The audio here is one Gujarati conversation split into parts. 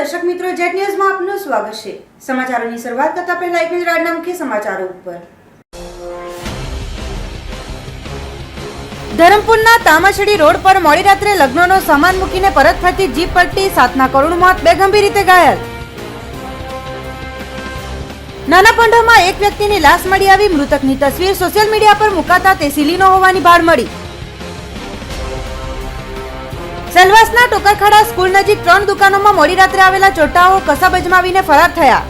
દર્શક મિત્રો, જેટ ન્યૂઝમાં આપનું સ્વાગત છે। સમાચારોની શરૂઆત કરતા પહેલા એક નજર આજના મુખ્ય સમાચારો ઉપર। ધરમપુરના તામાછડી રોડ પર મોડી રાત્રે લગ્નનો સામાન મૂકીને પરત ફરતી જીપ પલટી, 7ના કરુણ મોત, 2 ગંભીર રીતે ઘાયલ। નાનાપોંઢામાં એક વ્યક્તિની લાશ મળી આવી, મૃતકની તસવીર સોશિયલ મીડિયા પર મુકાતા તે સિલીનો હોવાની ભાળ મળી। સેલવાસના ટોકરખાડા સ્કૂલ નજીક 3 દુકાનોમાં મોડી રાત્રે આવેલા ચોટાઓ કસાબ અજમાવીને ફરાર થયા।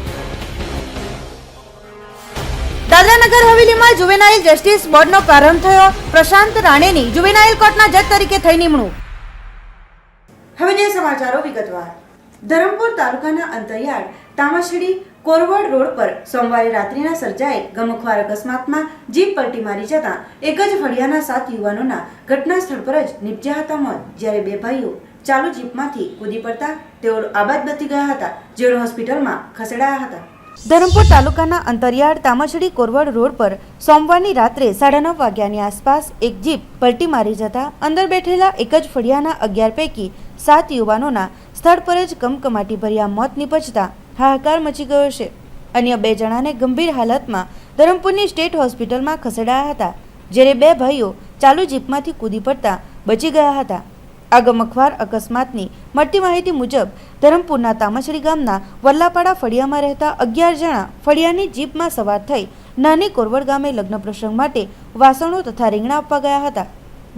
દાદરા નગર હવેલીમાં જુવેનાઇલ જસ્ટિસ બોર્ડનો પ્રારંભ થયો, પ્રશાંત રાણેની જુવેનાઇલ કોર્ટના જજ તરીકે થઈ નિમણૂક। હવે જે સમાચારો વિગતવાર। ધરમપુર તાલુકાના અંતરિયાળ તામાછડી કોરવડ રોડ પર સોમવારે રાત્રિના સર્જાયેલ ગમખ્વાર અકસ્માતમાં જીપ પલટી મારી જતા એક જ ફળિયાના 7 યુવાનોના ઘટના સ્થળ પર જ નિપજ્યા હતા મોત, જ્યારે 2 ભાઈઓ ચાલુ જીપમાંથી કૂદી પડતા તેઓ આબાદ બચી ગયા હતા, જેઓ હોસ્પિટલમાં ખસેડાયા હતા। ધરમપુર તાલુકાના અંતરિયાળ તામાછડી કોરવડ રોડ પર સોમવારની રાત્રે 9:30 વાગ્યાની આસપાસ એક જીપ પલટી મારી જતા અંદર બેઠેલા એક જ ફળિયાના 11 પૈકી 7 યુવાનોના સ્થળ પર જ કમકમાટી ભર્યા મોત નિપજતા હાહાકાર મચી ગયો છે। અન્ય 2 જણાને ગંભીર હાલતમાં ધરમપુરની સ્ટેટ હોસ્પિટલમાં ખસેડાયા હતા, જ્યારે 2 ભાઈઓ ચાલુ જીપમાંથી કૂદી પડતા બચી ગયા હતા। આ ગમખ્વાર અકસ્માતની મળતી માહિતી મુજબ ધરમપુરના તામાછડી ગામના વલ્લાપાડા ફળિયામાં રહેતા 11 જણા ફળિયાની જીપમાં સવાર થઈ નાની કોરવડ ગામે લગ્ન પ્રસંગ માટે વાસણો તથા રીંગણા આપવા ગયા હતા।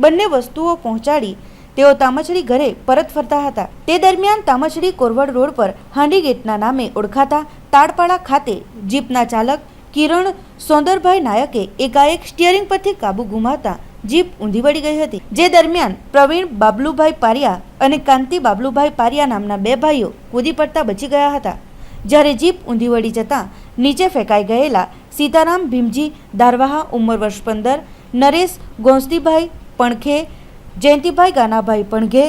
બંને વસ્તુઓ પહોંચાડી તેઓ તામાછડી ઘરે પરત ફરતા હતા। તે દરમિયાન તામાછડી કોરવડ રોડ પર હાંડી ગેટના નામે ઓળખાતા તાડપાડા ખાતે જીપના ચાલક કિરણ સોંદરભાઈ નાયકે એકાએક સ્ટીયરિંગ પરથી કાબુ ગુમાવતા જીપ ઊંધી વળી ગઈ હતી, જે દરમિયાન પ્રવીણ બાબલુભાઈ પારિયા અને કાંતિ બાબલુભાઈ પારિયા નામના 2 ભાઈઓ કૂદી પડતા બચી ગયા હતા, જ્યારે જીપ ઊંધી વળી જતા નીચે ફેંકાઈ ગયેલા સીતારામ ભીમજી દારવાહા ઉંમર વર્ષ 15, નરેશ ગોંસદીભાઈ પણખે, જયંતિભાઈ ગાનાભાઈ પણઘે,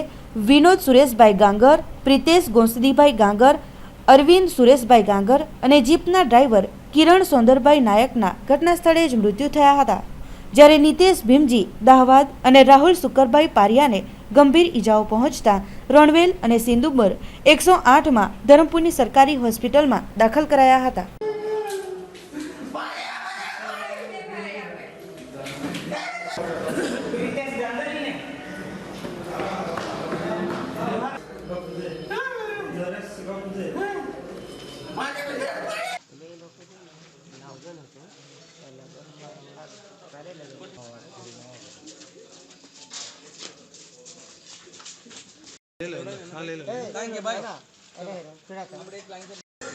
વિનોદ સુરેશભાઈ ગાંગર, પ્રિતેશ ગોંસદીભાઈ ગાંગર, અરવિંદ સુરેશભાઈ ગાંગર અને જીપના ડ્રાઈવર કિરણ સોંદરભાઈ નાયકના ઘટના સ્થળે જ મૃત્યુ થયા હતા, જ્યારે નિતેશ ભીમજી દાહવાદ અને રાહુલ સુકરભાઈ પારિયાને ગંભીર ઈજાઓ પહોંચતા રણવેલ અને સિંદુબર 108માં ધરમપુરની સરકારી હોસ્પિટલમાં દાખલ કરાયા હતા।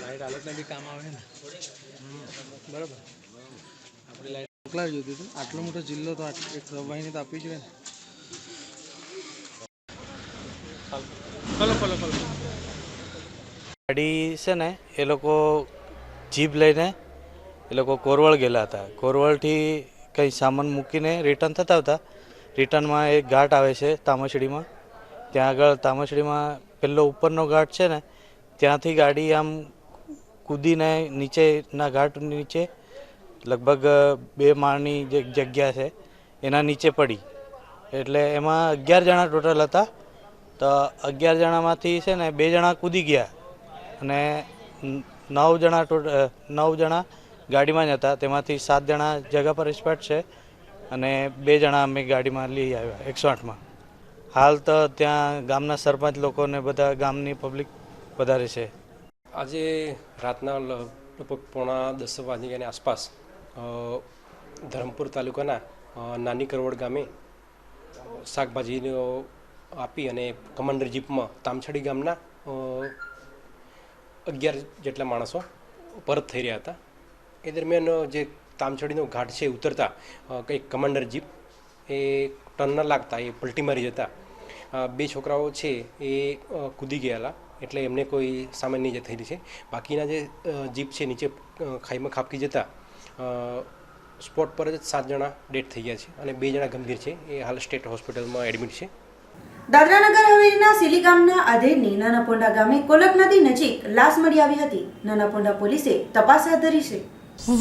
લાઈટ હાલતને બી કામ આવે ને, બરાબર। આપણે લાઈટ મોકલાવી જોતી હતું, આટલો મોટો જિલ્લો તો એક સભાઈને તો આપવી જોઈએ ને। ગાડી છે ને એ લોકો જીપ લઈને એ લોકો કોરવડ ગયેલા હતા। કોરવડથી કંઈ સામાન મૂકીને રિટર્ન થતા હતા। રિટર્નમાં એક ઘાટ આવે છે તામાછડીમાં, ત્યાં આગળ તામાછડીમાં પેલો ઉપરનો ઘાટ છે ને ત્યાંથી ગાડી આમ કૂદીને નીચેના ઘાટ નીચે લગભગ 2 માળની જે જગ્યા છે એના નીચે પડી, એટલે એમાં 11 જણા ટોટલ હતા। તો 11 જણામાંથી છે ને 2 જણા કૂદી ગયા અને 9 જણા ગાડીમાં જ હતા, તેમાંથી 7 જણા જગા પર એક્સપર્ટ છે અને 2 જણા અમે ગાડીમાં લઈ આવ્યા 108માં। હાલ તો ત્યાં ગામના સરપંચ લોકોને બધા ગામની પબ્લિક વધારે છે। આજે રાતના લગભગ 9:30 વાગ્યાની આસપાસ ધરમપુર તાલુકાના નાની કરવડ ગામે શાકભાજીનો આપી અને કમાન્ડર જીપમાં તામછડી ગામના 11 જેટલા માણસો પરત થઈ રહ્યા હતા। એ દરમિયાન જે તામછડીનો ઘાટ છે ઉતરતા કંઈક કમાન્ડર જીપ એ ટર્ન ન લાગતા એ પલટી મારી જતા 2 છોકરાઓ છે એ કૂદી ગયેલા, એટલે એમને કોઈ સામાન્ય ઇજા થયેલી છે। બાકીના જે જીપ છે નીચે ખાઈમાં ખાબકી જતા સ્પોટ પર જ 7 જણા ડેડ થઈ ગયા છે અને 2 જણા ગંભીર છે, એ હાલ સ્ટેટ હોસ્પિટલમાં એડમિટ છે। દાદરા નગર હવેલીના સિલી ગામના આધેડની નાનાપોંઢા ગામે કોલક નદી નજીક લાશ મળી આવી હતી। નાનાપોંઢા પોલીસે તપાસ હાથ ધરી છે।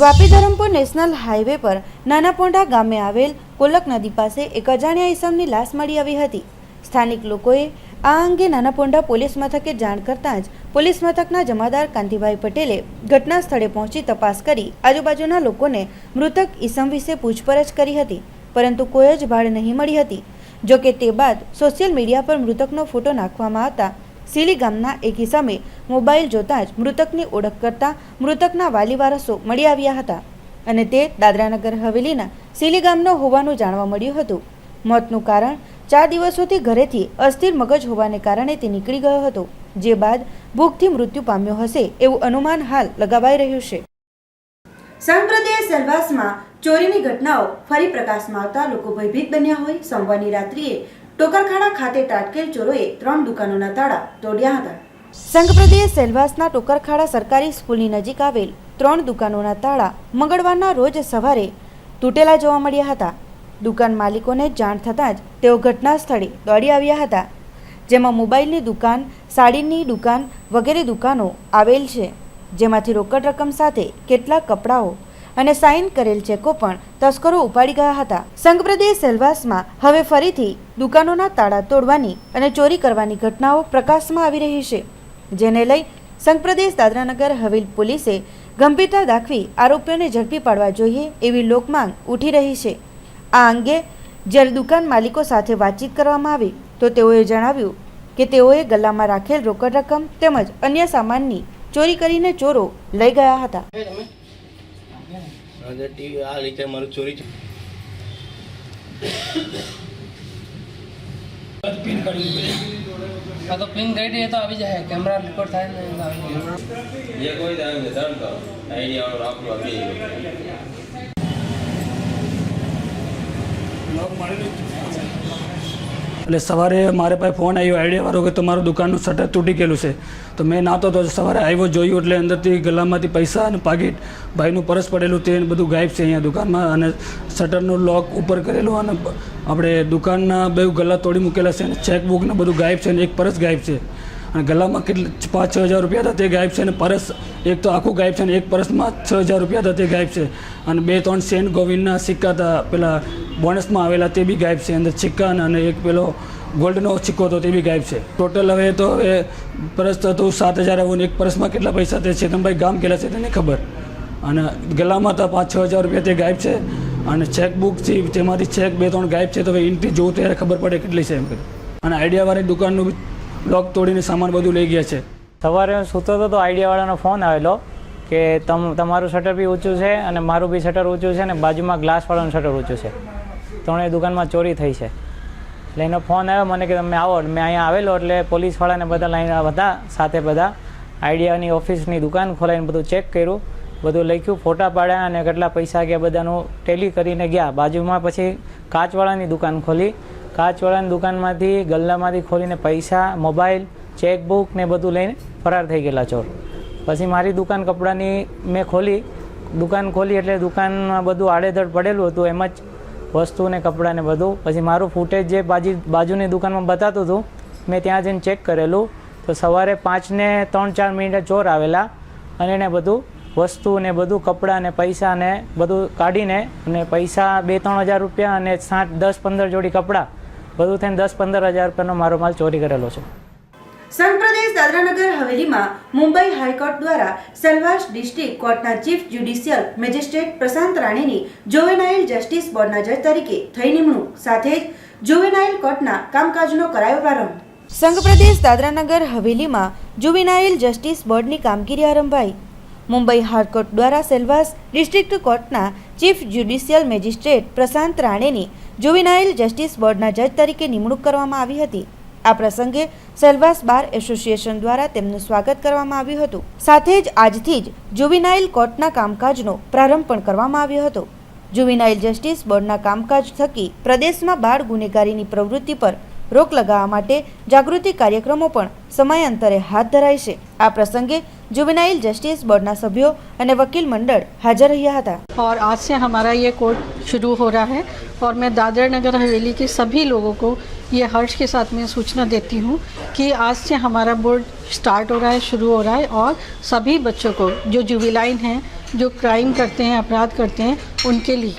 વાપી ધરમપુર નેશનલ હાઈવે પર નાનાપોંઢા ગામે આવેલ કોલક નદી પાસે એક અજાણ્યા ઈસમની લાશ મળી આવી હતી। સ્થાનિક લોકોએ આ અંગે નાનાપોંડા પોલીસ મથકે જાણ કરતાં જ પોલીસ મથકના જમાદાર કાંતિભાઈ પટેલે ઘટના સ્થળે પહોંચી તપાસ કરી આજુબાજુના લોકોને મૃતક ઈસમ વિશે પૂછપરછ કરી હતી, પરંતુ કોઈ જ ભાળ નહીં મળી હતી. જોકે તે બાદ સોશિયલ મીડિયા પર મૃતકનો ફોટો નાખવામાં આવતા સીલી ગામના એક ઈસમે મોબાઈલ જોતાં જ મૃતકની ઓળખ કરતા મૃતકના વાલી વારસો મળી આવ્યા હતા અને તે દાદરાનગર હવેલીના સીલી ગામનો હોવાનું જાણવા મળ્યું હતું. મોતનું કારણ 4 દિવસોથી ઘરેથી અસ્થિર મગજ હોવાને કારણે તે નીકળી ગયો હતો, જે બાદ ભૂખથી મૃત્યુ પામ્યો હશે એવું અનુમાન હાલ લગાવાઈ રહ્યું છે. સંપ્રદાય સેલવાસમાં ચોરીની ઘટનાઓ ફરી પ્રકાશમાં આવતા લોકો ભયભીત બન્યા હોય. સોમવારની રાત્રિએ ટોકરખાડા ખાતે ત્રાટકેલ ચોરોએ 3 દુકાનોના તાળા તોડ્યા હતા. સંઘપ્રદેશ સેલવાસના ટોકરખાડા સરકારી સ્કૂલની નજીક આવેલ 3 દુકાનોના તાળા મંગળવારના રોજ સવારે તૂટેલા જોવા મળ્યા હતા. દુકાન માલિકોને જાણ થતાં જ તેઓ ઘટના સ્થળે દોડી આવ્યા હતા, જેમાં મોબાઈલની દુકાન, સાડીની દુકાન વગેરે દુકાનો આવેલ છે, જેમાંથી રોકડ રકમ સાથે કેટલાક કપડાઓ અને સાઇન કરેલ ચેકો પણ તસ્કરો ઉપાડી ગયા હતા. સંઘપ્રદેશ સેલવાસમાં હવે ફરીથી દુકાનોના તાળા તોડવાની અને ચોરી કરવાની ઘટનાઓ પ્રકાશમાં આવી રહી છે, જેને લઈ સંઘપ્રદેશ દાદરાનગર હવેલી પોલીસે ગંભીરતા દાખવી આરોપીઓને ઝડપી પાડવા જોઈએ એવી લોકમાંગ ઉઠી રહી છે. આ અંગે જ્યારે દુકાન માલિકો સાથે વાતચીત કરવામાં આવી તો તેઓએ જણાવ્યું કે તેઓએ ગલ્લામાં રાખેલ રોકડ રકમ તેમજ અન્ય સામાનની ચોરી કરીને ચોરો લઈ ગયા હતા. આ રીતે મારું ચોરી છે. પિન કરી હા તો પિન કરી દઈએ તો આવી જાય, કેમેરા રેકોર્ડ થાય ને આવી જાય. જે કોઈ થાય ધર્મ કરો આઈડિયા વાળો રાખલો આવી એટલે સવારે મારે પાસે ફોન આવ્યો આઈડિયાવાળો કે તમારું દુકાનનું શટર તૂટી ગયેલું છે. તો મેં નાતો તો સવારે આવ્યો જોયું એટલે અંદરથી ગલામાંથી પૈસા અને પાકીટ, ભાઈનું પર્સ પડેલું તે બધું ગાયબ છે અહીંયા દુકાનમાં, અને શટરનું લોક ઉપર કરેલું અને આપણે દુકાનના બે ગલ્લા તોડી મૂકેલા છે અને ચેકબુક ને બધું ગાયબ છે અને એક પર્સ ગાયબ છે. અને ગલામાં કેટલા 5-6 હજાર રૂપિયા હતા તે ગાયબ છે અને પર્સ એક તો આખું ગાયબ છે અને એક પર્સમાં 6 હજાર રૂપિયા હતા તે ગાયબ છે અને 2-3 સેન્ટ ગોવિંદના સિક્કા હતા પેલા બોનસમાં આવેલા તે બી ગાયબ છે. અંદર સિક્કા અને એક પેલો ગોલ્ડનો સિક્કો હતો તે બી ગાયબ છે. ટોટલ હવે તો એ પર્સ તો 7,000 આવું ને એક પર્સમાં કેટલા પૈસા તે ચેતનભાઈ ગામ ગયેલા છે તેને ખબર. અને ગલામાં તો 5-6 હજાર રૂપિયા તે ગાયબ છે અને ચેકબુક છે તેમાંથી ચેક 2-3 ગાયબ છે. તો હવે ઇન્ટ્રી જોવું ત્યારે ખબર પડે કેટલી છે એમ કરી. અને આઈડિયાવાળી દુકાનનું લોક તોડીને સામાન બધું લઈ ગયા છે. સવારે હું સૂતો હતો તો આઈડિયાવાળાનો ફોન આવેલો કે તમારું શટર બી ઊંચું છે અને મારું બી શટર ઊંચું છે અને બાજુમાં ગ્લાસવાળાનું શટર ઊંચું છે, ત્રણેય દુકાનમાં ચોરી થઈ છે. એટલે એનો ફોન આવ્યો મને કે તમે આવો. મેં અહીંયા આવેલો એટલે પોલીસવાળાને બધા લાઈન હતા સાથે, બધા આઈડિયાની ઓફિસની દુકાન ખોલાવીને બધું ચેક કર્યું, બધું લખ્યું, ફોટા પાડ્યા અને કેટલા પૈસા ગયા બધાનું ટેલી કરીને ગયા. બાજુમાં પછી કાચવાળાની દુકાન ખોલી, કાચવાળાની દુકાનમાંથી ગલ્લામાંથી ખોલીને પૈસા, મોબાઈલ, ચેકબુક ને બધું લઈને ફરાર થઈ ગયેલા ચોર. પછી મારી દુકાન કપડાની મેં ખોલી, દુકાન ખોલી એટલે દુકાનમાં બધું આડેધડ પડેલું હતું, એમ જ વસ્તુ ને કપડાં ને બધું. પછી મારું ફૂટેજ જે બાજુની દુકાનમાં બતાતું હતું મેં ત્યાં જઈને ચેક કરેલું તો સવારે 5 ને 3-4 મિનિટે ચોર આવેલા અને એને બધું વસ્તુ ને બધું કપડાં ને પૈસા ને બધું કાઢીને અને પૈસા 2-3 હજાર રૂપિયા અને 10-15 જોડી કપડાં બધું થઈને 10-15 હજાર રૂપિયાનો મારો માલ ચોરી કરેલો છે. સંઘપ્રદેશ દાદરાનગર હવેલીમાં મુંબઈ હાઈકોર્ટ દ્વારા સેલવાસ ડિસ્ટ્રિક્ટ કોર્ટના ચીફ જ્યુડિશિયલ મેજિસ્ટ્રેટ પ્રશાંત રાણેની જુવેનાઇલ જસ્ટિસ બોર્ડના જજ તરીકે થઈ નિમણૂક સાથે જ જુવેનાઇલ કોર્ટના કામકાજનો કરાયો પ્રારંભ. સંઘપ્રદેશ દાદરાનગર હવેલીમાં જુવેનાઇલ જસ્ટિસ બોર્ડની કામગીરી આરંભાઈ. મુંબઈ હાઈકોર્ટ દ્વારા સેલવાસ ડિસ્ટ્રિક્ટ કોર્ટના ચીફ જ્યુડિશિયલ મેજિસ્ટ્રેટ પ્રશાંત રાણેની જુવેનાઇલ જસ્ટિસ બોર્ડના જજ તરીકે નિમણૂક કરવામાં આવી હતી. આ પ્રસંગે સેલવાસ બાર એસોસિએશન દ્વારા તેમનું સ્વાગત કરવામાં આવ્યું હતું. સાથે જ આજથી જ જુવેનાઇલ કોર્ટના કામકાજનો પ્રારંભ પણ કરવામાં આવ્યો હતો. જુવેનાઇલ જસ્ટિસ બોર્ડના કામકાજ થકી પ્રદેશમાં બાળ ગુનેગારીની પ્રવૃત્તિ પર રોક લગાવવા માટે જાગૃતિ કાર્યક્રમો પણ સમયાંતરે હાથ ધરાય છે. આ પ્રસંગે जुवेनाइल जस्टिस बोर्ड ना सभ्यों और वकील मंडल हाजिर रहा था। और आज से हमारा ये कोर्ट शुरू हो रहा है और मैं दादरा नगर हवेली के सभी लोगों को ये हर्ष के साथ में सूचना देती हूँ कि आज से हमारा बोर्ड स्टार्ट हो रहा है, शुरू हो रहा है और सभी बच्चों को जो जुवेनाइल हैं, जो क्राइम करते हैं, अपराध करते हैं, उनके लिए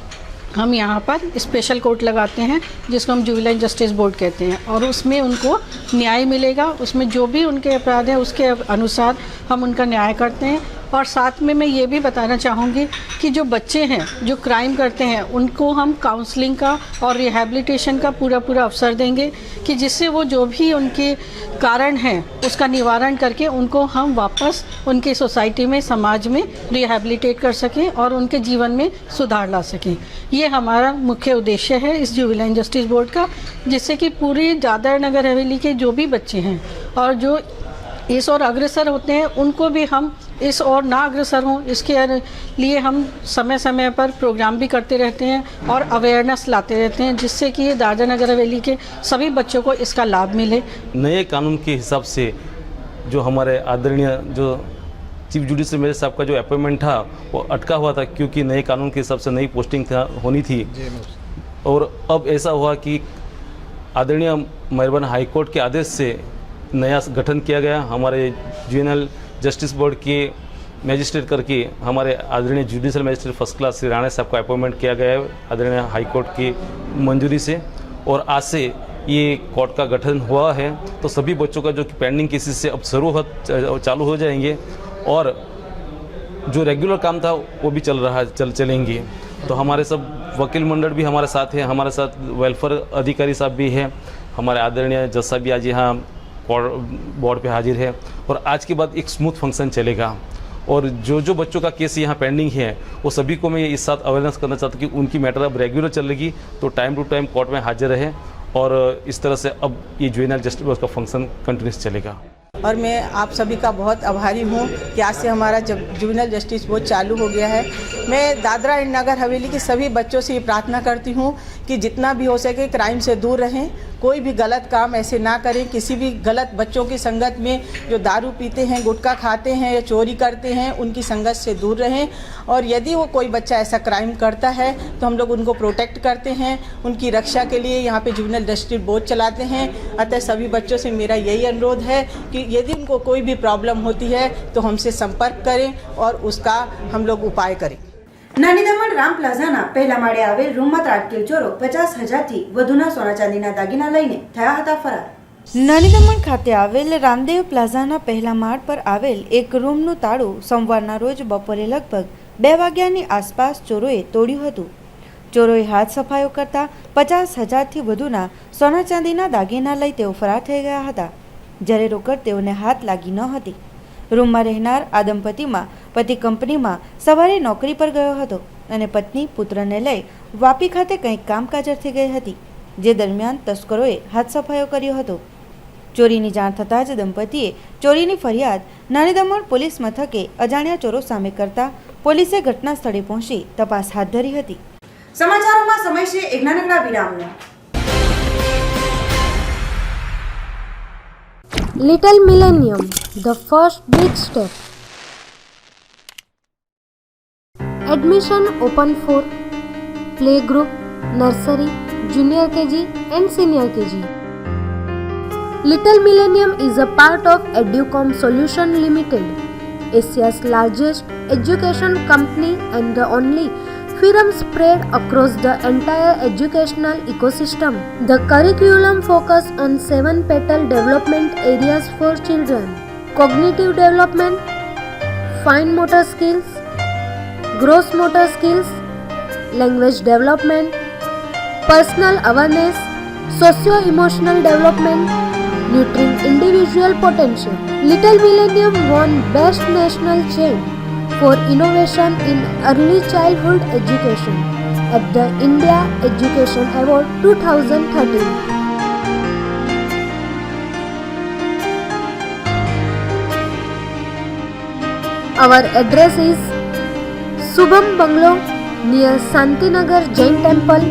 हम यहाँ पर स्पेशल कोर्ट लगाते हैं जिसको हम जुवेनाइल जस्टिस बोर्ड कहते हैं, और उसमें उनको न्याय मिलेगा। उसमें जो भी उनके अपराध हैं उसके अनुसार हम उनका न्याय करते हैं। और साथ में मैं ये भी बताना चाहूँगी कि जो बच्चे हैं जो क्राइम करते हैं उनको हम काउंसलिंग का और रिहैबिलिटेशन का पूरा अवसर देंगे कि जिससे वो जो भी उनके कारण हैं उसका निवारण करके उनको हम वापस उनके सोसाइटी में, समाज में रिहैबिलिटेट कर सकें और उनके जीवन में सुधार ला सकें। ये हमारा मुख्य उद्देश्य है इस जुवेनाइल जस्टिस बोर्ड का, जिससे कि पूरी दादर नगर हवेली के जो भी बच्चे हैं और जो इस ओर अग्रसर होते हैं उनको भी हम इस ओर ना अग्रसर हों, इसके लिए हम समय समय पर प्रोग्राम भी करते रहते हैं और अवेयरनेस लाते रहते हैं, जिससे कि ये दादर नगर हवेली के सभी बच्चों को इसका लाभ मिले। नए कानून के हिसाब से जो हमारे आदरणीय जो चीफ जुडिशियल मजिस्ट्रेट साहब का जो अपॉइंटमेंट था वो अटका हुआ था, क्योंकि नए कानून के हिसाब से नई पोस्टिंग होनी थी। और अब ऐसा हुआ कि आदरणीय मेहरबान हाईकोर्ट के आदेश से नया गठन किया गया। हमारे जुवेनाइल जस्टिस बोर्ड के मैजिस्ट्रेट करके हमारे आदरणीय judicial magistrate first class Shri Rana साहब को अपॉइंटमेंट किया गया है आदरणीय हाईकोर्ट की मंजूरी से, और आज से ये कोर्ट का गठन हुआ है। तो सभी बच्चों का जो पेंडिंग केसेस से अब चालू हो जाएंगे और जो रेगुलर काम था वो भी चलेंगे। तो हमारे सब वकील मंडल भी हमारे साथ है, हमारे साथ वेलफेयर अधिकारी साहब भी हैं, हमारे आदरणीय जज साहब भी आज यहाँ बोर्ड पे हाजिर है। और आज के बाद एक स्मूथ फंक्शन चलेगा और जो बच्चों का केस यहाँ पेंडिंग है वो सभी को मैं इस साथ अवेयरनेस करना चाहता हूँ कि उनकी मैटर अब रेगुलर चलेगी, तो टाइम टू टाइम कोर्ट में हाजिर रहे और इस तरह से अब ये जुवेनाइल जस्टिस बोर्ड का फंक्शन कंटिन्यूस चलेगा। और मैं आप सभी का बहुत आभारी हूँ कि आज से हमारा जुवेनाइल जस्टिस बोर्ड चालू हो गया है। मैं दादरा एंड नगर हवेली के सभी बच्चों से ये प्रार्थना करती हूँ कि जितना भी हो सके क्राइम से दूर रहें, कोई भी गलत काम ऐसे ना करें। किसी भी गलत बच्चों की संगत में जो दारू पीते हैं, गुटखा खाते हैं या चोरी करते हैं, उनकी संगत से दूर रहें। और यदि वो कोई बच्चा ऐसा क्राइम करता है तो हम लोग उनको प्रोटेक्ट करते हैं, उनकी रक्षा के लिए यहाँ पे जुवेनाइल जस्टिस बोर्ड चलाते हैं। अतः सभी बच्चों से मेरा यही अनुरोध है कि यदि उनको कोई भी प्रॉब्लम होती है तो हमसे संपर्क करें और उसका हम लोग उपाय करें। નાની દમણ રામ પ્લાઝાના પહેલા માળે આવેલ રૂમમાં ત્રાટકેલ ચોરો 50,000થી વધુના સોના ચાંદીના દાગીના લઈને થયા હતા ફરાર। નાની દમણ ખાતે આવેલ રામદેવ પ્લાઝાના પહેલા માળ પર આવેલ એક રૂમનું તાળું સોમવારના રોજ બપોરે લગભગ 2 વાગ્યાની આસપાસ ચોરોએ તોડ્યું હતું। ચોરોએ હાથ સફાયો કરતા 50,000થી વધુના સોના ચાંદીના દાગીના લઈ તેઓ ફરાર થઈ ગયા હતા, જ્યારે રોકડ તેઓને હાથ લાગી ન હતી। રૂમમાં રહેનાર આ દંપતીમાં પતિ કંપનીમાં સવારે નોકરી પર ગયો હતો અને પત્ની પુત્રને લઈ વાપી ખાતે કંઈક કામકાજ અર્થે ગઈ હતી, જે દરમિયાન તસ્કરોએ હાથ સફાયો કર્યો હતો। ચોરીની જાણ થતાં જ દંપતીએ ચોરીની ફરિયાદ નાની દમણ પોલીસ મથકે અજાણ્યા ચોરો સામે કરતા પોલીસે ઘટના સ્થળે પહોંચી તપાસ હાથ ધરી હતી। સમાચારોમાં સમય છે એક નાનકડા વિરામનો। Little Millennium, the first big step. Admission open for playgroup, nursery, junior KG and senior KG. Little Millennium is a part of Educom Solution Limited, Asia's largest education company and the only firm spread across the entire educational ecosystem. The curriculum focuses on 7 petal development areas for children: cognitive development, fine motor skills, gross motor skills, language development, personal awareness, socio-emotional development, nurturing individual potential. Little Millennium won Best National Chain for Innovation in Early Childhood Education at the India Education Award 2013. Our address is Subham Bungalow near Santinagar Jain Temple,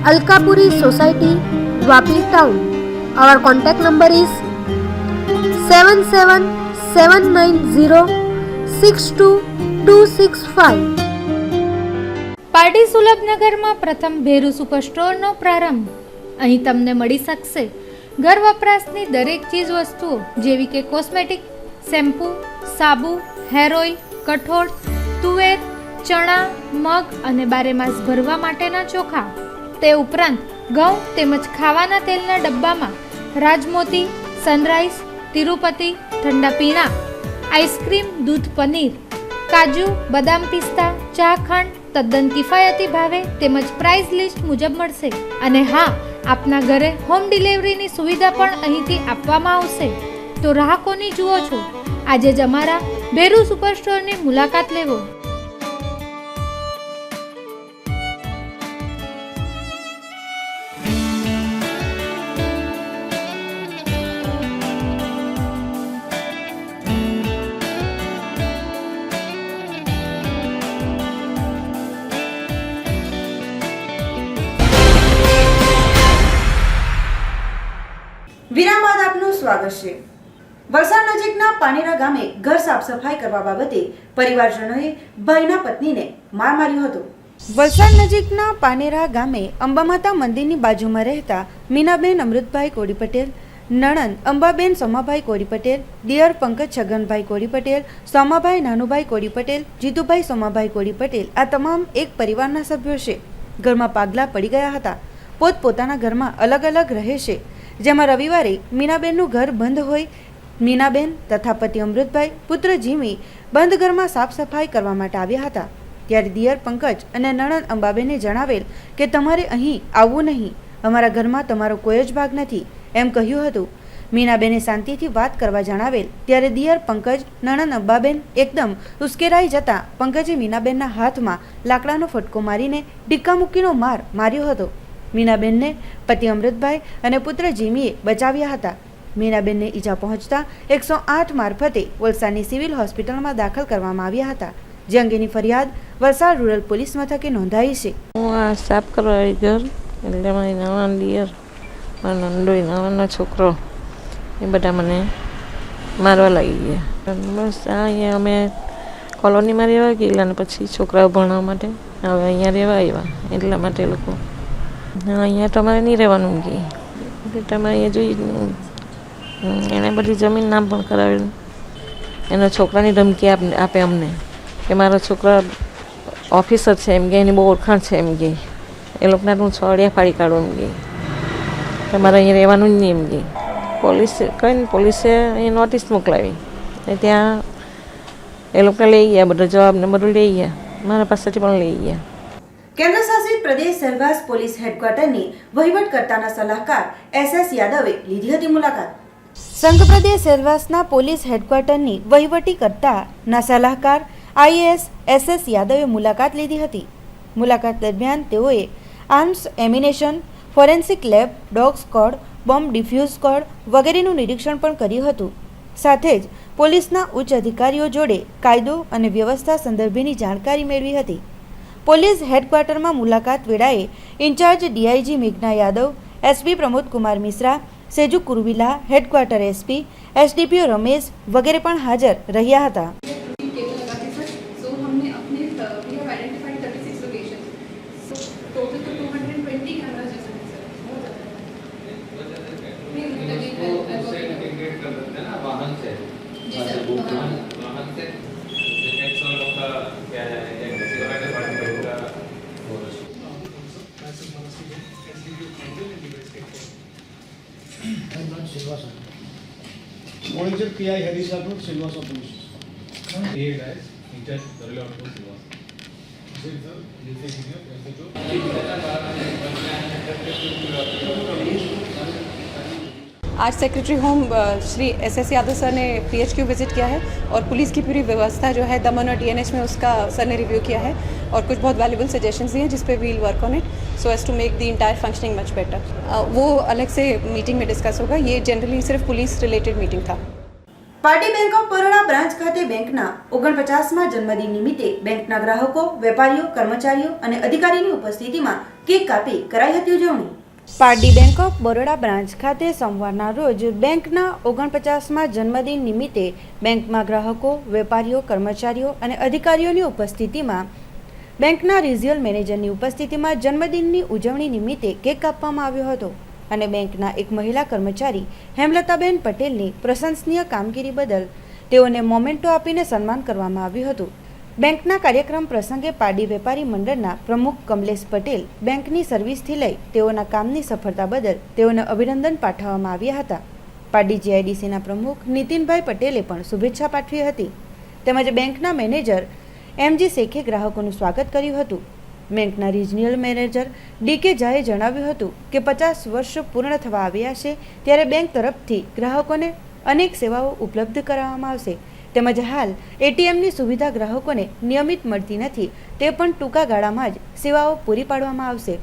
Alkapuri Society, Vapi Town. Our contact number is 7779062265. Party સુલભ નગરમાં પ્રથમ ભેરુ સુપર સ્ટોરનો પ્રારંભ। અહીં તમને મળી શકશે ઘર વપરાશની દરેક ચીજ વસ્તુઓ જેવી કે કોસ્મેટિક, શેમ્પૂ, સાબુ, હેર ઓઇલ, કઠોળ, તુવેર, ચણા, મગ અને બારેમાસ ભરવા માટેના ચોખા. તે ઉપરાંત ઘઉં તેમજ ખાવાના તેલના ડબ્બામાં રાજમોતી, સનરાઈસ, તિરુપતિ, ઠંડા પીણા, આઈસ્ક્રીમ, દૂધ પનીર, કાજુ, બદામ પિસ્તા, ચા ખાંડ તદ્દન કિફાયતી ભાવે તેમજ પ્રાઇસ લિસ્ટ મુજબ મળશે. અને હા, આપના ઘરે હોમ ડિલિવરીની સુવિધા પણ અહીંથી આપવામાં આવશે. તો રાહ કોની જુઓ છો? આજે જ અમારા ભેરુ સુપર સ્ટોરની મુલાકાત લેવો. વિરામ બાદ આપનું સ્વાગત છે. વલસાડ નજીકના પાનેરા ગામે ઘર સાફ સફાઈ કરવા બાબતે પરિવારજનોએ ભાઈના પત્નીને માર માર્યો હતો. વલસાડ નજીકના પાનેરા ગામે અંબામાતા મંદિરની બાજુમાં રહેતા મીનાબેન અમૃતભાઈ કોડી પટેલ, નણંદ અંબાબેન સોમાભાઈ કોડી પટેલ, દિયર પંકજ છગનભાઈ કોડી પટેલ, સોમાભાઈ નાનુભાઈ કોડી પટેલ, જીતુભાઈ સોમાભાઈ કોડી પટેલ આ તમામ એક પરિવારના સભ્યો છે. ઘરમાં પાગલા પડી ગયા હતા. પોતપોતાના ઘરમાં અલગ અલગ રહે છે. જેમાં રવિવારે મીનાબેનનું ઘર બંધ હોય મીનાબેન તથા પતિ અમૃતભાઈ, પુત્ર જીમી બંધ ઘરમાં સાફ સફાઈ કરવા માટે આવ્યા હતા. ત્યારે દિયર પંકજ અને નણંદ અંબાબેને જણાવેલ કે તમારે અહીં આવવું નહીં, અમારા ઘરમાં તમારો કોઈ જ ભાગ નથી એમ કહ્યું હતું. મીનાબેને શાંતિથી વાત કરવા જણાવેલ ત્યારે દિયર પંકજ, નણંદ અંબાબેન એકદમ ઉશ્કેરાઈ જતા પંકજે મીનાબેનના હાથમાં લાકડાનો ફટકો મારીને ડિક્કા મૂકીનો માર માર્યો હતો. મીનાબેનને પતિ અમૃતભાઈ અને પુત્ર જીમીએ બચાવ્યા હતા. મીનાબેનને ઈજા પહોંચતા 108 મારફતે વલસાડની સિવિલ હોસ્પિટલમાં દાખલ કરવામાં આવ્યા હતા. જે અંગેની ફરિયાદ વલસાડ રૂરલ પોલીસ મથકે નોંધાઈ છે. હું આ સાફ કરવા આવી ઘર એટલે મારી નાના દિયર, મારો નંદોઈ, નાનો છોકરો એ બધા મને મારવા લાગી ગયા. બસ અહીંયા અમે કોલોનીમાં રહેવા ગયેલા અને પછી છોકરાઓ ભણવા માટે હવે અહીંયા રહેવા આવ્યા. એટલા માટે લોકો અહીંયા તમારે નહીં રહેવાનું કે તમારે અહીંયા જોઈ એણે બધી જમીન નામ પણ કરાવેલું. એના છોકરાની ધમકી આપે અમને કે મારો છોકરા ઓફિસર છે એમ કે એની બહુ ઓળખાણ છે એમ કે એ લોકોના હું છોડિયા ફાડી કાઢું એમ કે તમારે અહીંયા રહેવાનું જ નહીં એમ કે પોલીસે અહીંયા નોટિસ મોકલાવી ને ત્યાં એ લોકોને લઈ ગયા, બધો જવાબ ને બધું લઈ ગયા, મારા પાસેથી પણ લઈ ગયા. કેન્દ્ર શાસિત પ્રદેશ સેલવાસ પોલીસ હેડક્વાર્ટરની વહીવટકર્તાના સલાહકાર SS યાદવે લીધી હતી મુલાકાત. સંઘ પ્રદેશ સેલવાસના પોલીસ હેડક્વાર્ટરની વહીવટીકર્તાના સલાહકાર IAS SS યાદવે મુલાકાત લીધી હતી. મુલાકાત દરમિયાન તેઓએ arms ammunition, forensic lab, dog squad, bomb defuse squad વગેરેનું નિરીક્ષણ પણ કર્યું હતું. સાથે જ પોલીસના ઉચ્ચ અધિકારીઓ જોડે કાયદો અને વ્યવસ્થા સંદર્ભેની જાણકારી મેળવી હતી. પોલીસ હેડક્વાર્ટરમાં મુલાકાત વેળાએ ઇન્ચાર્જ DIG મેઘના Yadav, SP Pramod Kumar Mishra, Seju Kuruvilla, headquarter SP, SDPO Ramesh વગેરે પણ હાજર રહ્યા હતા. Monitor PI Harisa Group, Silvassa Police. Hey guys, Incharge Darila Group, Silvassa. आज secretary home Shri SS Yadav sir ने PHQ विजिट किया है और पुलिस की पूरी व्यवस्था जो है दमन और DNH में उसका सर ने रिव्यू किया है और कुछ बहुत वैल्यूबल सजेशंस दिए हैं जिस पे will work on it so as to make the entire functioning much better. वो अलग से मीटिंग में डिस्कस होगा. ये जनरली सिर्फ पुलिस रिलेटेड मीटिंग था. Party bank of Baroda branch ખાતે બેંકના 49મા જન્મદિન નિમિત્તે બેંકના ગ્રાહકો, વેપારીઓ, કર્મચારીઓ અને અધિકારીની ઉપસ્થિતિમાં કેક કાપી કરાઈ હતી ઉજવણી. Party bank of Baroda branch ખાતે સોમવારના રોજ બેંકના 49મા જન્મદિન નિમિત્તે બેંકમાં ગ્રાહકો, વેપારીઓ, કર્મચારીઓ અને અધિકારીઓની ઉપસ્થિતિમાં બેંકના રિજિયલ મેનેજરની ઉપસ્થિતિમાં જન્મદિનની ઉજવણી નિમિત્તે કેક કાપવામાં આવ્યો હતો અને બેંકના એક મહિલા કર્મચારી હેમલતાબેન પટેલની પ્રશંસનીય કામગીરી બદલ તેઓને મોમેન્ટો આપીને સન્માન કરવામાં આવ્યું હતું. બેંકના કાર્યક્રમ પ્રસંગે પાડી વેપારી મંડળના પ્રમુખ કમલેશ પટેલ બેંકની સર્વિસથી લઈ તેઓના કામની સફળતા બદલ તેઓને અભિનંદન પાઠવવામાં આવ્યા હતા. પાડી જીઆઈડીસીના પ્રમુખ નીતિનભાઈ પટેલે પણ શુભેચ્છા પાઠવી હતી. તેમજ બેંકના મેનેજર એમજી શેખે ગ્રાહકોનું સ્વાગત કર્યું હતું. બેંકના રિજનલ મેનેજર ડીકે ઝાએ જણાવ્યું હતું કે 50 વર્ષ પૂર્ણ થવા આવ્યા છે ત્યારે બેંક તરફથી ગ્રાહકોને અનેક સેવાઓ ઉપલબ્ધ કરાવવામાં આવશે. તેમજ હાલ એટીએમની સુવિધા ગ્રાહકોને નિયમિત મળતી નથી, તે પણ ટૂંકા ગાળામાં જ સેવાઓ પૂરી પાડવામાં આવશે.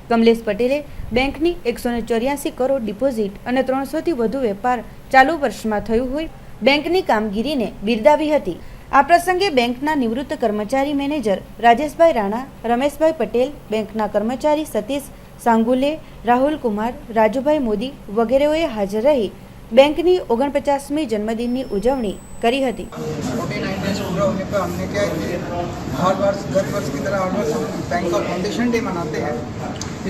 કમલેશ પટેલે બેંકની 184 કરોડ ડિપોઝિટ અને 300થી વધુ વેપાર ચાલુ વર્ષમાં થયું હોય બેંકની કામગીરીને બિરદાવી હતી. આ પ્રસંગે બેંકના નિવૃત્ત કર્મચારી મેનેજર રાજેશભાઈ રાણા, રમેશભાઈ પટેલ, બેંકના કર્મચારી સતીશ સાંગુલે, રાહુલ કુમાર, રાજુભાઈ મોદી વગેરેઓએ હાજર રહી બેંકની 49મી જન્મદિનની ઉજવણી કરી હતી. 49 डेज पूरा होने पर हमने क्या है हर वर्ष की तरह हर वर्ष हम बैंक का फाउंडेशन डे मनाते हैं.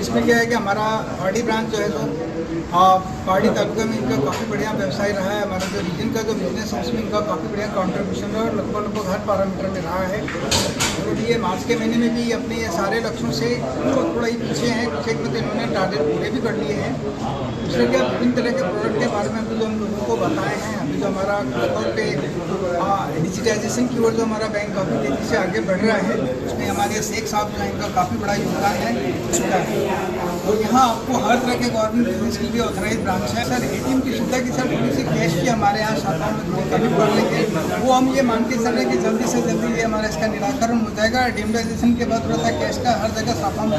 इसमें क्या है कि हमारा पार्टी ब्रांच जो है तो पार्टी तालुका में इनका काफ़ी बढ़िया व्यवसाय रहा है. हमारा जो रीजन का जो बिजनेस है उसमें इनका काफ़ी बढ़िया कॉन्ट्रीब्यूशन है और लगभग हर पैरामीटर में रहा है. तो ये मार्च के महीने में भी अपने ये सारे लक्ष्यों से थोड़ा ही पीछे हैं. कुछ एक तो इन्होंने टारगेट पूरे भी कर लिए हैं. दूसरे क्या विभिन्न तरह के प्रोडक्ट के बारे में अभी जो हम लोगों को बताए हैं, अभी जो हमारा तौर पे डिजिटाइजेशन की ओर जो हमारा बैंक काफ़ी तेज़ी से आगे बढ़ रहा है, उसमें हमारे शेख साहब जो है इनका काफ़ी बड़ा योगदान है. और यहाँ आपको हर तरह के गवर्नमेंट बिजनेस के लिए ऑथराइज ब्रांच है. सर एटीएम की सुविधा की सर थोड़ी सी कैश की हमारे यहाँ शाखाओं में कमी पड़ रही है, वो हम ये मान के चल रहे हैं कि जल्दी से जल्दी ये हमारा इसका निराकरण हो जाएगा. डिमोनेटाइजेशन के बाद थोड़ा सा कैश का हर जगह शाखाओं में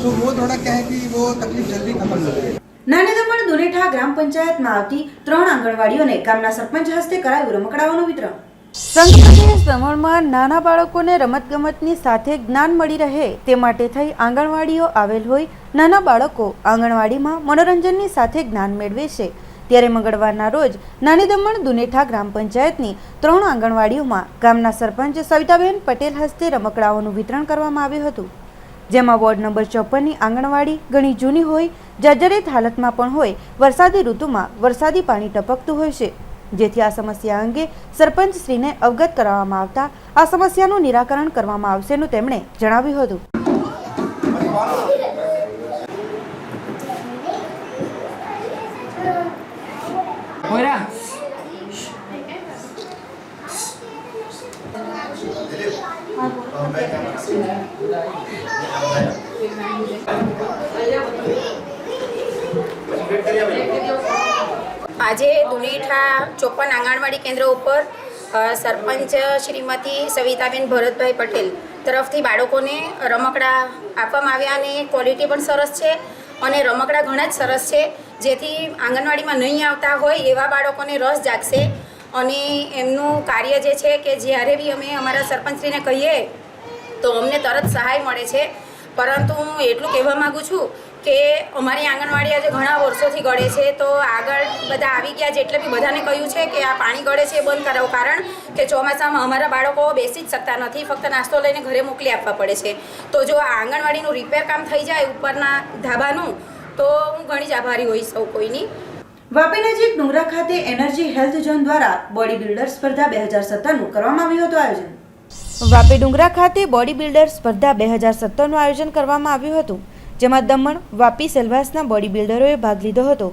तो वो थोड़ा क्या है कि वो तकलीफ जल्दी खत्म हो जाएगी. નાની દમણ દુનેઠા ગ્રામ પંચાયતમાં આવતી 3 આંગણવાડીઓને ગામના સરપંચ હસ્તે કરાયું રમકડાઓનું વિતરણ. સંઘપ્રદેશ દમણમાં નાના બાળકોને રમતગમતની સાથે જ્ઞાન મળી રહે તે માટે થઈ આંગણવાડીઓ આવેલ હોય નાના બાળકો આંગણવાડીમાં મનોરંજનની સાથે જ્ઞાન મેળવે છે. ત્યારે મંગળવારના રોજ નાની દમણ દુનેઠા ગ્રામ પંચાયતની 3 આંગણવાડીઓમાં ગામના સરપંચ સવિતાબેન પટેલ હસ્તે રમકડાઓનું વિતરણ કરવામાં આવ્યું હતું. જેમાં વોર્ડ નંબર 54ની આંગણવાડી ઘણી જૂની હોય, જર્જરિત હાલતમાં પણ હોય, વરસાદી ઋતુમાં વરસાદી પાણી ટપકતું હોય છે. જેથી આ સમસ્યા અંગે સરપંચ શ્રીને અવગત કરાવવામાં આવતા આ સમસ્યાનું નિરાકરણ કરવામાં આવશેનું તેમણે જણાવ્યું હતું. આજે દુનેઠા 54 આંગણવાડી કેન્દ્ર ઉપર સરપંચ શ્રીમતી સવિતાબેન ભરતભાઈ પટેલ તરફથી બાળકોને રમકડા આપવામાં આવ્યા અને ક્વોલિટી પણ સરસ છે અને રમકડા ઘણા જ સરસ છે, જેથી આંગણવાડીમાં નહીં આવતા હોય એવા બાળકોને રસ જાગશે અને એમનું કાર્ય જે છે કે જ્યારે બી અમે અમારા સરપંચશ્રીને કહીએ તો અમને તરત સહાય મળે છે. પરંતુ હું એટલું કહેવા માગું છું કે અમારી આંગણવાડી આજે ઘણા વર્ષોથી ગળે છે, તો આગળ બધા આવી ગયા છે એટલે બી બધાને કહ્યું છે કે આ પાણી ગળે છે એ બંધ કરાવો, કારણ કે ચોમાસામાં અમારા બાળકો બેસી જ શકતા નથી, ફક્ત નાસ્તો લઈને ઘરે મોકલી આપવા પડે છે. તો જો આ આંગણવાડીનું રિપેર કામ થઈ જાય ઉપરના ધાબાનું તો હું ઘણી જ આભારી હોઈશ સૌ કોઈની. વાપી નજીક ડુંગરા ખાતે એનર્જી હેલ્થ ઝોન દ્વારા બોડી બિલ્ડર સ્પર્ધા 2017નું કરવામાં આવ્યું હતું આયોજન. વાપી ડુંગરા ખાતે બોડી બિલ્ડર સ્પર્ધા 2017નું આયોજન કરવામાં આવ્યું હતું, જેમાં દમણ, વાપી, સેલવાસના બોડી બિલ્ડરોએ ભાગ લીધો હતો.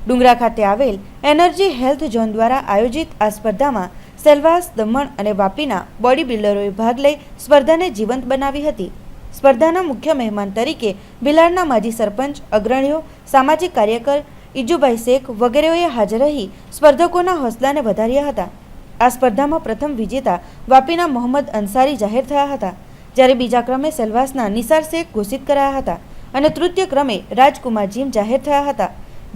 ડુંગરા ખાતે આવેલ એનર્જી હેલ્થ ઝોન દ્વારા આયોજિત આ સ્પર્ધામાં સેલવાસ, દમણ અને વાપીના બોડી બિલ્ડરોએ ભાગ લઈ સ્પર્ધાને જીવંત બનાવી હતી. સ્પર્ધાના મુખ્ય મહેમાન તરીકે ભિલાડના માજી સરપંચ, અગ્રણીઓ, સામાજિક કાર્યકર ઇજુભાઈ શેખ વગેરેઓએ હાજર રહી સ્પર્ધકોના હોસલાને વધાર્યા હતા. આ સ્પર્ધામાં પ્રથમ વિજેતા વાપીના મોહમ્મદ અંસારી જાહેર થયા હતા, જ્યારે બીજા ક્રમે સેલવાસના નિસાર શેખ ઘોષિત કરાયા હતા અને તૃતીય ક્રમે રાજકુમાર જીમ જાહેર થયા હતા,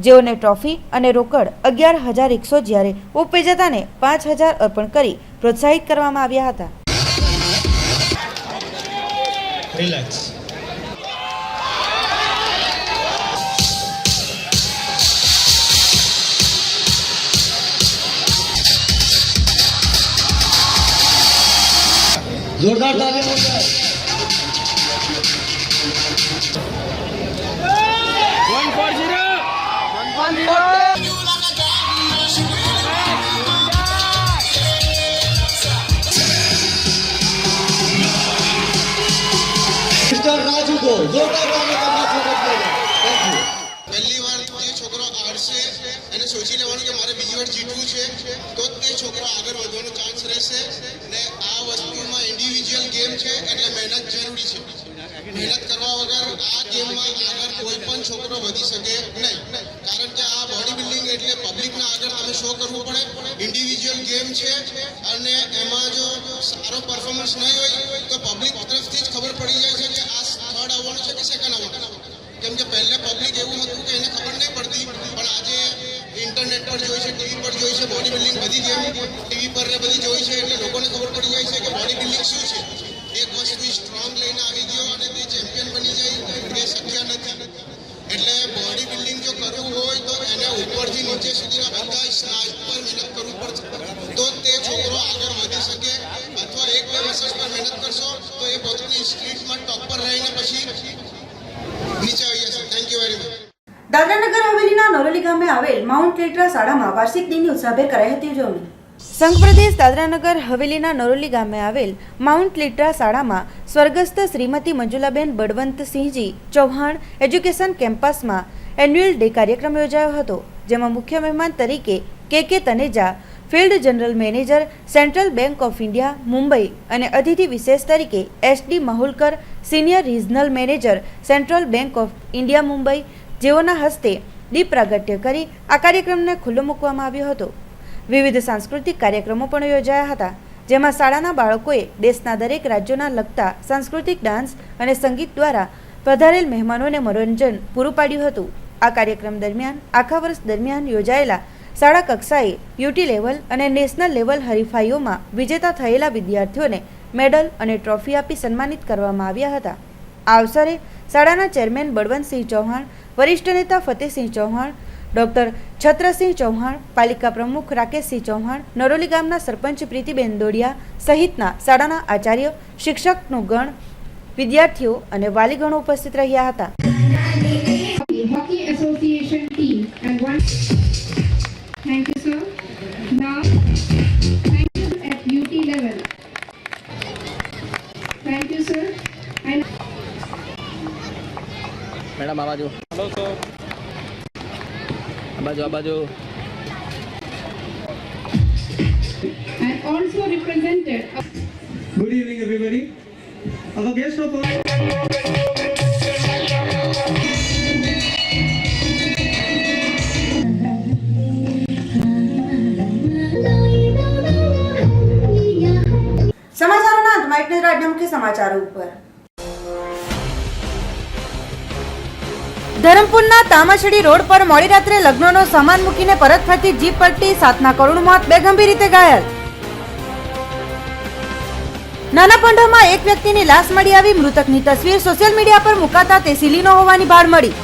જેઓને ટ્રોફી અને રોકડ 11,100 જ્યારે ઉપવિજેતાને 5,000 અર્પણ કરી પ્રોત્સાહિત કરવામાં આવ્યા હતા. जोरदार तालियां. 140. મિસ્ટર રાજુ को जोरदार પહેલી વાર જે છોકરો હારશે એને સોચી લેવાનું કે મારે બીજી વાર જીતવું છે તો તે છોકરો આગળ વધવાનો ચાન્સ રહેશે ને આ વસ્તુમાં ઇન્ડિવિજ્યુઅલ ગેમ છે એટલે મહેનત જરૂરી છે. મહેનત કરવા વગર આ ગેમમાં આગળ કોઈ પણ છોકરો વધી શકે નહીં, કારણ કે આ બોડી બિલ્ડિંગ એટલે પબ્લિકના આગળ તમે શો કરવું પડે. ઇન્ડિવિજ્યુઅલ ગેમ છે અને એમાં જો સારો પરફોર્મન્સ નહીં હોય તો પબ્લિક તરફથી જ ખબર પડી જાય છે કે આ થર્ડ આવવાનું છે કે સેકન્ડ આવવાનું. કેમ કે પહેલે પબ્લિક એવું હતું કે એને ખબર નહીં પડતી, પણ આજે ઇન્ટરનેટ પર જોઈ છે, ટીવી પર જોઈ છે, બોડી બિલ્ડિંગ બધી ગેમ ટીવી પર ને બધી જોઈ છે એટલે લોકોને ખબર પડી જાય છે કે બોડી બિલ્ડિંગ શું છે. એક વસ્તુ સ્ટ્રોંગ લઈને આવી ગયો અને તે ચેમ્પિયન બની જાય એ શક્ય નથી. એટલે બોડી બિલ્ડિંગ જો કરવું હોય તો એને ઉપરથી નીચે સુધીના બધા સ્ટેજ પર મહેનત કરવું પડશે તો તે છોકરો આગળ વધી શકે. અથવા એક બે મસલ્સ પર મહેનત કરશો તો એ પોતાની સ્ટ્રીટમાં ટોપ પર રહીને પછી નીચે આવી જશે. Thank you very much. Dadra Nagar હવેલીના નરોલી ગામે આવેલ માઉન્ટ લેટ્રા શાળામાં વાર્ષિક દિનની ઉત્સાહભેર કરાઈ હતી ઉજવણી. સંઘ પ્રદેશ દાદરાનગર હવેલીના નરોલી ગામે આવેલ માઉન્ટ લેટ્રા શાળામાં સ્વર્ગસ્થ શ્રીમતી મંજુલાબેન બળવંતસિંહજી ચૌહાણ એજ્યુકેશન કેમ્પસમાં એન્યુઅલ ડે કાર્યક્રમ યોજાયો હતો, જેમાં મુખ્ય મહેમાન તરીકે K Taneja, field general manager, Central Bank of India Mumbai અને અતિથિ વિશેષ તરીકે SD Mahulkar, senior regional manager, Central Bank of India Mumbai, જેઓના હસ્તે દીપ પ્રાગટ્ય કરી આ કાર્યક્રમને ખુલ્લો મૂકવામાં આવ્યો હતો. વિવિધ સાંસ્કૃતિક કાર્યક્રમો પણ યોજાયા હતા, જેમાં શાળાના બાળકોએ દેશના દરેક રાજ્યોના લગતા સાંસ્કૃતિક ડાન્સ અને સંગીત દ્વારા પધારેલ મહેમાનોને મનોરંજન પૂરું પાડ્યું હતું. આ કાર્યક્રમ દરમિયાન આખા વર્ષ દરમિયાન યોજાયેલા શાળા કક્ષાએ યુટી લેવલ અને નેશનલ લેવલ હરીફાઈઓમાં વિજેતા થયેલા વિદ્યાર્થીઓને મેડલ અને ટ્રોફી આપી સન્માનિત કરવામાં આવ્યા હતા. આ અવસરે શાળાના ચેરમેન બળવંતસિંહ ચૌહાણ, વરિષ્ઠ નેતા ફતેહસિંહ ચૌહાણ, ડોક્ટર છત્રસિંહ ચૌહાણ, પાલિકા પ્રમુખ રાકેશસિંહ ચૌહાણ, નરોલી ગામના સરપંચ પ્રીતિબેન દોડિયા સહિતના શાળાના આચાર્ય, શિક્ષકનું ગણ, વિદ્યાર્થીઓ અને વાલીગણો ઉપસ્થિત રહ્યા હતા. Thank you, sir. Now, thank you at UT level. Thank you, sir. And madam आ बाजू. Hello sir. आ बाजू. and also represented. Good evening, everybody. Our guest of honor. સમાચારોના અંતમાં એક નજર આજના મુખ્ય સમાચારો ઉપર. ધરમપુરના તામાછડી રોડ પર મોડી રાત્રે લગ્નનો સામાન મૂકીને પરત ફરતી જીપ પલટી, 7ના કરુણ મોત, 2 ગંભીર રીતે ઘાયલ. નાના પંઢોમાં એક વ્યક્તિની લાશ મળી આવી, મૃતકની તસવીર સોશિયલ મીડિયા પર મુકાતા તે સિલીનો હોવાની ભાળ મળી.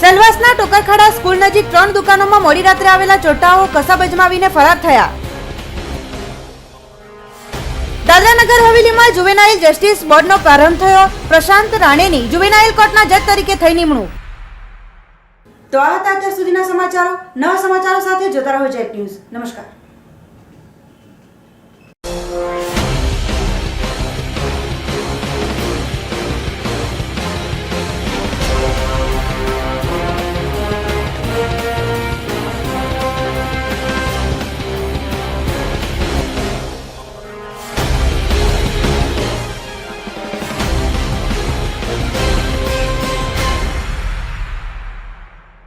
સેલવાસના ટોકરખાડા સ્કૂલ નજીક 3 દુકાનોમાં મોડી રાત્રે આવેલા ચોટાઓ કસાબ અજમાવીને ફરાર થયા. દાદરાનગર હવેલીમાં જુવેનાઇલ જસ્ટિસ બોર્ડનો પ્રારંભ થયો, પ્રશાંત રાણેની જુવેનાઇલ કોર્ટના જજ તરીકે થઈ નિમણૂક. તો આ હતા અત્યાર સુધીના સમાચારો. નવા સમાચારો સાથે જોતા રહો જેટ ન્યૂઝ. નમસ્કાર.